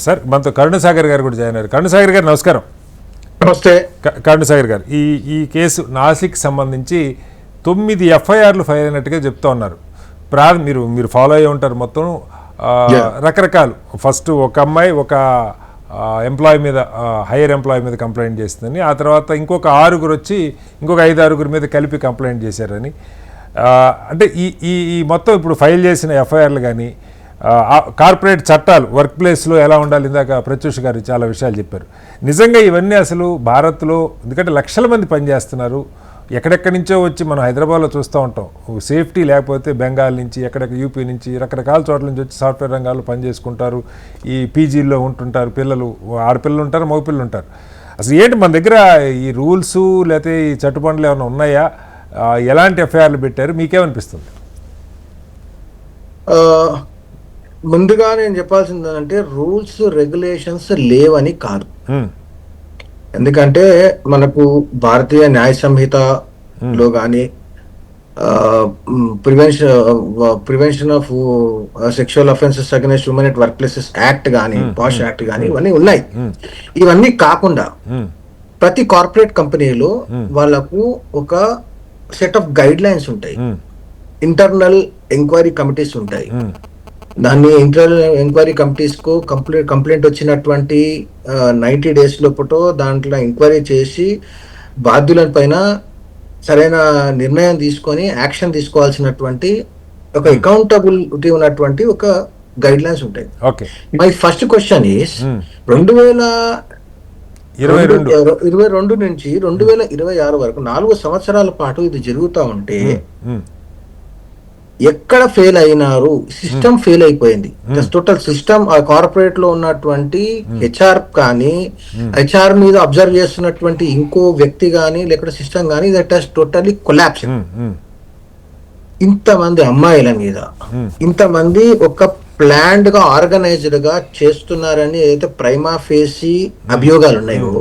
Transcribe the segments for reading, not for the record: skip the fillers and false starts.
Sir మనతో కరుణసాగర్ గారు కూడా జాయిన్ అయ్యారు. కరుణసాగర్ గారు నమస్కారం. నమస్తే. కరుణసాగర్ గారు, ఈ కేసు నాసిక్ సంబంధించి 9 ఎఫ్ఐఆర్లు ఫైల్ అయినట్టుగా చెప్తా ఉన్నారు. మీరు ఫాలో అయ్యి ఉంటారు మొత్తం. రకరకాలు, ఫస్ట్ ఒక అమ్మాయి ఒక ఎంప్లాయీ మీద, హైయర్ ఎంప్లాయీ మీద కంప్లైంట్ చేస్తుందని, ఆ తర్వాత ఇంకొక 6 వచ్చి ఇంకొక 5-6 మీద కలిపి కంప్లైంట్ చేశారని. అంటే ఈ మొత్తం ఇప్పుడు ఫైల్ చేసిన ఎఫ్ఐఆర్లు కానీ, కార్పొరేట్ చట్టాలు వర్క్ ప్లేస్లో ఎలా ఉండాలి, ఇందాక ప్రత్యూష్ గారు చాలా విషయాలు చెప్పారు. నిజంగా ఇవన్నీ అసలు భారత్లో, ఎందుకంటే లక్షల మంది పనిచేస్తున్నారు, ఎక్కడెక్కడి నుంచో వచ్చి మనం హైదరాబాద్లో చూస్తూ ఉంటాం, సేఫ్టీ లేకపోతే బెంగాల్ నుంచి, ఎక్కడెక్కడ యూపీ నుంచి, రకరకాల చోట్ల నుంచి వచ్చి సాఫ్ట్వేర్ రంగాల్లో పనిచేసుకుంటారు. ఈ పీజీల్లో ఉంటుంటారు, పిల్లలు, ఆడపిల్లలు ఉంటారు, మగపిల్లలు ఉంటారు. అసలు ఏంటి మన దగ్గర ఈ రూల్స్ లేకపోతే ఈ చట్టుబండ్లు ఏమైనా ఉన్నాయా? ఎలాంటి ఎఫ్ఐఆర్లు పెట్టారు, మీకేమనిపిస్తుంది? ముందుగా నేను చెప్పాల్సింది ఏంటంటే, రూల్స్ రెగ్యులేషన్స్ లేవని కాదు. ఎందుకంటే మనకు భారతీయ న్యాయ సంహితలో కానీ, prevention of sexual offences against women at work places act కానీ, పాష్ యాక్ట్ కానీ ఇవన్నీ ఉన్నాయి. ఇవన్నీ కాకుండా ప్రతి కార్పొరేట్ కంపెనీలో వాళ్ళకు ఒక సెట్ ఆఫ్ గైడ్ లైన్స్ ఉంటాయి, ఇంటర్నల్ ఎంక్వైరీ కమిటీస్ ఉంటాయి. దాన్ని ఇంటర్నల్ ఎంక్వైరీ కమిటీస్ కు కంప్లైంట్ వచ్చినటువంటి 90 days లోపటో దాంట్లో ఎంక్వైరీ చేసి బాధ్యుల పైన సరైన నిర్ణయం తీసుకొని యాక్షన్ తీసుకోవాల్సినటువంటి ఒక అకౌంటబిలిటీ ఉన్నటువంటి ఒక గైడ్ లైన్స్ ఉంటాయి. మై ఫస్ట్ క్వశ్చన్ ఈస్ 2022 నుంచి 2026 వరకు 4 సంవత్సరాల పాటు ఇది జరుగుతూ ఉంటే ఎక్కడ ఫెయిల్ అయినారు? సిస్టమ్ ఫెయిల్ అయిపోయింది. టోటల్ సిస్టమ్ కార్పొరేట్ లో ఉన్నటువంటి హెచ్ఆర్ కానీ, హెచ్ఆర్ మీద అబ్జర్వ్ చేస్తున్నటువంటి ఇంకో వ్యక్తి కానీ, లేకపోతే సిస్టమ్ కానీ, దట్ హస్ టోటల్లీ కొలాప్స్. ఇంతమంది అమ్మాయిల మీద ఇంతమంది ఒక ప్లాన్డ్ గా, ఆర్గనైజ్డ్ గా చేస్తున్నారని ఏదైతే ప్రైమా ఫేసి అభియోగాలు ఉన్నాయో,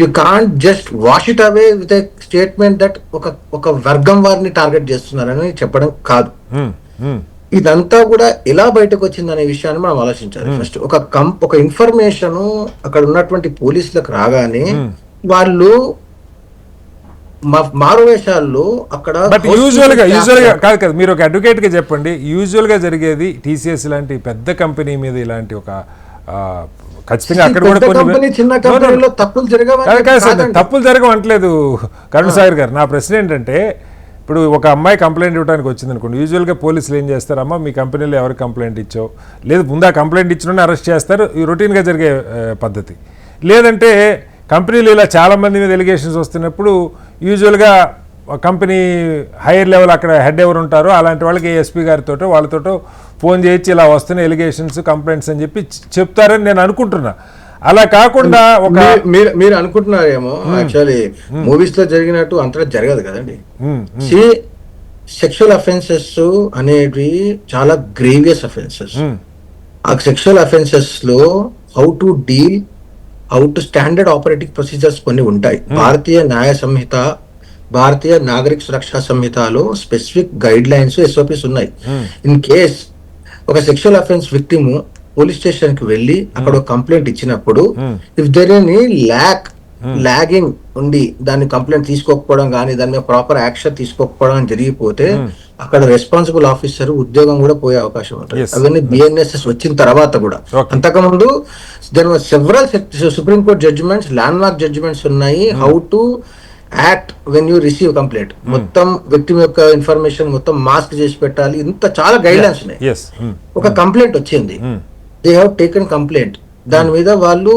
you can't just wash it away with a statement that ఒక వర్గం వారిని టార్గెట్ చేస్తున్నారని చెప్పడం కాదు. ఇదంతా కూడా ఎలా బయటకు వచ్చిందనే విషయాన్ని మనం ఆలోచించాలి. ఫస్ట్ ఒక ఇన్ఫర్మేషన్ అక్కడ ఉన్నటువంటి పోలీసులకు రాగానే వాళ్ళు మారువేషాల్లో అక్కడ, యూజువల్గా కాదు కదా, మీరు ఒక అడ్వకేట్ గా చెప్పండి, యూజువల్ గా జరిగేది టీసీఎస్ లాంటి పెద్ద కంపెనీ మీద ఇలాంటి ఒక ఖచ్చితంగా అక్కడ కూడా తప్పులు జరగవంటలేదు. కరుణసాగర్ గారు, నా ప్రశ్న ఏంటంటే, ఇప్పుడు ఒక అమ్మాయి కంప్లైంట్ ఇవ్వడానికి వచ్చింది అనుకోండి, యూజువల్గా పోలీసులు ఏం చేస్తారు, అమ్మ మీ కంపెనీలో ఎవరు కంప్లైంట్ ఇచ్చావు, లేదు ముందు ఆ కంప్లైంట్ ఇచ్చినోని అరెస్ట్ చేస్తారు, ఈ రొటీన్గా జరిగే పద్ధతి. లేదంటే కంపెనీలు ఇలా చాలామంది మీద ఎలిగేషన్స్ వస్తున్నప్పుడు యూజువల్గా కంపెనీ హైయర్ లెవెల్, అక్కడ హెడ్ ఎవరు ఉంటారో అలాంటి వాళ్ళకి ఏఎస్పీ గారితో వాళ్ళతో ఫోన్ చేయించి ఇలా వస్తున్న ఎలిగేషన్స్, కంప్లైంట్స్ అని చెప్పి చెప్తారని నేను అనుకుంటున్నా. అలా కాకుండా మీరు అనుకుంటున్నారేమో, యాక్చువల్లీ మూవీస్ లో జరిగినట్టు అంతగా జరగదు కదండి. సెక్షువల్ అఫెన్సెస్ అనేవి చాలా గ్రేవియస్ అఫెన్సెస్. ఆ సెక్షువల్ అఫెన్సెస్ లో how to deal, how to standard operating procedures కొన్ని ఉంటాయి. భారతీయ న్యాయ సంహిత, భారతీయ నాగరిక సురక్షా సంహితలో స్పెసిఫిక్ గైడ్ లైన్స్, ఎస్ఓపిస్ ఉన్నాయి. ఇన్ కేస్ ఒక sexual offence victim police station కి వెళ్ళి అక్కడ ఒక కంప్లైంట్ ఇచ్చినప్పుడు, ఇఫ్ దేర్ ఎనీ లాగింగ్ ఉండి దాన్ని కంప్లైంట్ తీసుకోకపోవడం కానీ, దాని మీద ప్రాపర్ యాక్షన్ తీసుకోకపోవడం జరిగిపోతే అక్కడ రెస్పాన్సిబుల్ ఆఫీసర్ ఉద్యోగం కూడా పోయే అవకాశం ఉంటుంది. అవన్నీ బిఎన్ఎస్ఎస్ వచ్చిన తర్వాత కూడా. అంతకుముందు there were several supreme court judgments, landmark judgments ఉన్నాయి, how to act when you receive complaint. మొత్తం విక్టిమ్ యొక్క ఇన్ఫర్మేషన్ మొత్తం మాస్క్ చేసి పెట్టాలి, ఇంత చాలా గైడ్ లైన్స్ ఉన్నాయి. ఒక కంప్లైంట్ వచ్చింది, దే హావ్ టేకెన్ కంప్లైంట్, దాని మీద వాళ్ళు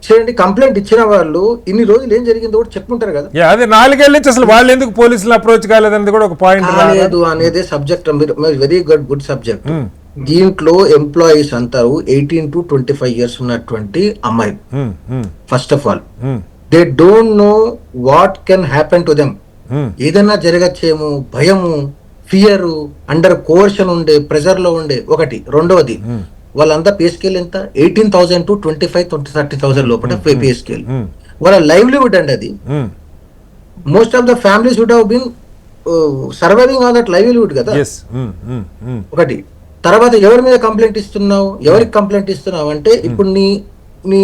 చేయండి. కంప్లైంట్ ఇచ్చిన వాళ్ళు ఇన్ని రోజులు ఏం జరిగిందో కూడా చెప్పుకుంటారు కదా. అదే 4 ఏళ్ళ నుంచి అసలు వాళ్ళు ఎందుకు పోలీసులు అప్రోచ్ కాలేదనేది కూడా ఒక పాయింట్ కాలేదు అనేది సబ్జెక్ట్, వెరీ గుడ్ సబ్జెక్ట్. దీంట్లో ఎంప్లాయీస్ అంటారు 18 to 25 years ఉన్నటువంటి అమ్మాయి. First of all they don't know what can happen to them. ఏదైనా జరగచ్చేమో భయము, ఫియర్, అండర్ కోర్షన్ ఉండే, ప్రెజర్ లో ఉండే ఒకటి. రెండవది, వాళ్ళంతా పే స్కేల్ ఎంత, 18,000 to 25,000-30,000 లోపల పే స్కేల్. వాళ్ళ లైవ్లీవుడ్ అండి అది. Most of the families would have been surviving on that livelihood కదా. ఒకటి. తర్వాత ఎవరి మీద కంప్లైంట్ ఇస్తున్నావు, ఎవరికి కంప్లైంట్ ఇస్తున్నావు అంటే ఇప్పుడు నీ మీ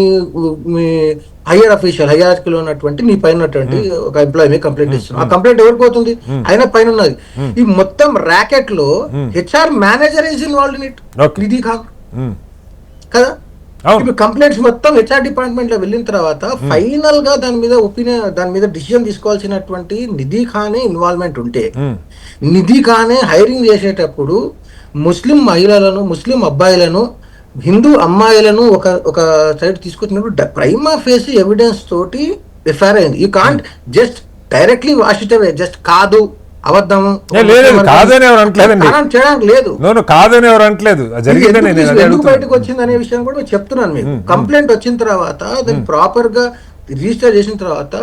మీ హయ్యర్ అఫీషియల్ హైరార్కీలో ఉన్నటువంటి నీ పైన ఉన్నటువంటి ఒక ఎంప్లాయీ మీద కంప్లైంట్ ఇస్తున్నావు. ఆ కంప్లైంట్ ఎవరికి పోతుంది? ఆయన పైన ఉన్నది. ఈ మొత్తం ర్యాకెట్ లో HR manager is involved in it, Nidhi కాదు కదా. ఇప్పుడు కంప్లైంట్స్ మొత్తం హెచ్ఆర్ డిపార్ట్మెంట్ లో వెళ్ళిన తర్వాత ఫైనల్ గా దాని మీద డిసిజన్ తీసుకోవాల్సినటువంటి నిధి ఖానే ఇన్వాల్వ్మెంట్ ఉంటే, నిధి ఖానే హైరింగ్ చేసేటప్పుడు ముస్లిం మహిళలను, ముస్లిం అబ్బాయిలను, హిందూ అమ్మాయిలను ఒక సైడ్ తీసుకొచ్చినప్పుడు ప్రైమా ఫేసి ఎవిడెన్స్ తోటి ఎఫ్ఐఆర్ అయింది. You can't just directly wash it away, just కాదు అబద్ధము కాదని ఎవరు అంటలేదండి, చేయడానికి లేదు, కాదని ఎవరు అంటలేదు, ఎందుకు బయటకు వచ్చింది అనే విషయం కూడా చెప్తున్నాను మీకు. కంప్లైంట్ వచ్చిన తర్వాత దాన్ని ప్రాపర్ గా రిజిస్టర్ చేసిన తర్వాత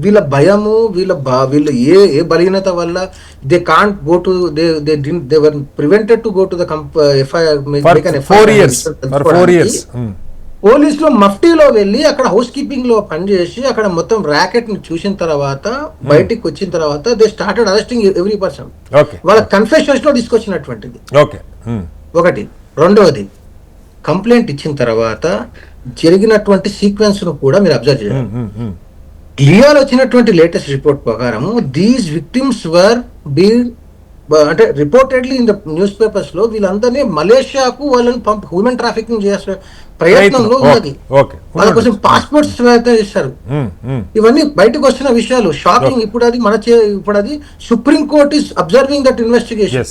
వీళ్ళ భయము, వీళ్ళు ఏ బలహీనత వల్ల they can't go to they were prevented to go to the FIR. పోలీసులు మఫ్టీలో వెళ్ళి అక్కడ హౌస్ కీపింగ్ లో పనిచేసి అక్కడ మొత్తం ర్యాకెట్ ని చూసిన తర్వాత బయటికి వచ్చిన తర్వాత they started arresting every person. వాళ్ళ కన్ఫెషన్స్ లో తీసుకొచ్చినటువంటిది ఒకటి. రెండవది, కంప్లైంట్ ఇచ్చిన తర్వాత జరిగినటువంటి సీక్వెన్స్ ను కూడా మీరు అబ్జర్వ్ చేయాలి. లియాలో వచ్చినటువంటి లేటెస్ట్ రిపోర్ట్ ప్రకారము దీస్ విక్టిమ్స్ వర్ అంటే reportedly in the news papers లో వీళ్ళందరినీ మలేషియాకు వాళ్ళని హ్యూమన్ ట్రాఫికింగ్ చేసే ప్రయత్నంలో ఉన్నది. వాళ్ళ కోసం పాస్పోర్ట్స్ చేశారు. ఇవన్నీ బయటకు వస్తున్న విషయాలు షాకింగ్. ఇప్పుడు అది supreme court is observing that investigation.